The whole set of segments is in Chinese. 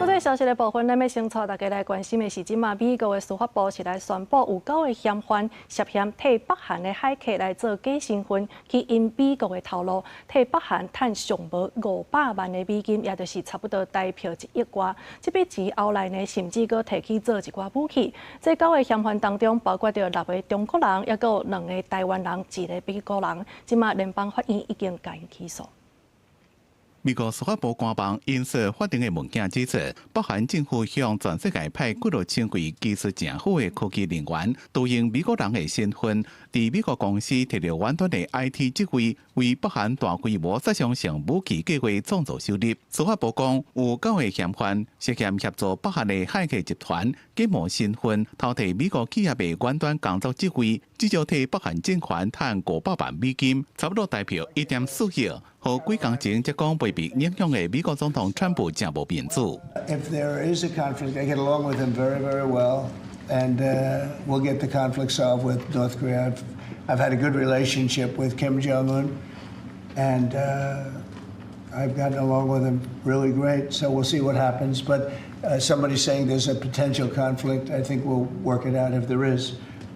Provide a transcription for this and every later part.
国际消息的部分，咱要先带大家来关心的是，即马美国的司法部是来宣布有9个嫌犯涉嫌替北韩的海客来做假身份，去因美国的头路，替北韩赚上无500万的美金，也就是差不多台票1亿外。这笔钱后来呢，甚至阁提去做一寡武器。这9个嫌犯当中，包括着6个中国人，也阁有2个台湾人，1个美国人。即马联邦法院已经将因起诉。美国司法部官网引述法庭的文件指出，北韩政府向全世界派几多千位技术正好的科技人员，都用美国人的身份，在美国公司摕到远端的 IT 职位，为北韩大规模杀伤性武器计划创造收入。司法部讲，有9个嫌犯涉嫌协助北韩的海客集团，假冒身份偷摕美国企业的远端工作职位，至少替北韩政权赚500万美金，差不多台票1.4亿。和几工前才讲被影响的美国总统川普正无面子。If there is a conflict, I get along with him very, very well, and we'll get the conflict solved with North Korea. I've had a good relationship with Kim Jong Un, and I've gotten along with him really great. So we'll see what happens. But somebody saying there's a potential conflict, I think we'll work it out. If there is,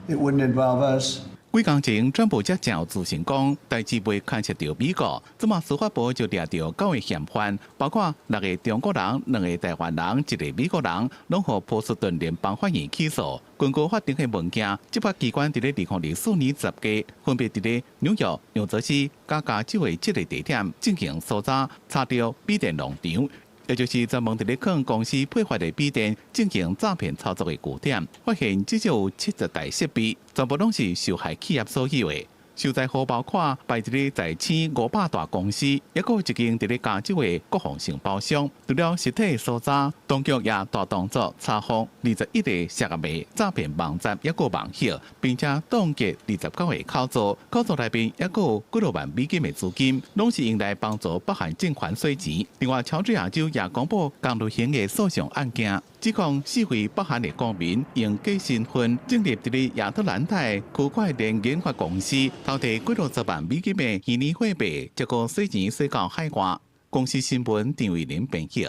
it wouldn't involve us. 几工前，川普才正自信讲，代志袂牵涉到美国，即马司法部就抓到9个嫌犯，包括6个中国人、2个台湾人、1个美国人，拢互波士顿联邦法院起诉。根据法庭的文件，执法机关伫咧2004年10月，分别伫咧纽约、纽泽西、加州的7个地点进行搜查，查到笔电农场。也就是专门伫咧向公司配发的笔电进行诈骗操作的据点，发现至少有70台设备，全部拢是受害企业所有的。受灾户包括摆一个在青500大公司，也有一间伫咧加州的国防承包商。除了实体搜查，当局也大动作查获21个涉案的诈骗网站，也有网页，并且冻结29个口座，口座内面也有几多万美金的资金，拢是用来帮助北韩政权洗钱。另外，乔治亚州也公布更类型的诉讼案件。指控4位北韩的公民用假身份进入伫咧亚特兰大区块链研发公司，偷摕几多10万美金的虚拟货币，结果洗钱洗到海外。公司新闻张伟林编辑。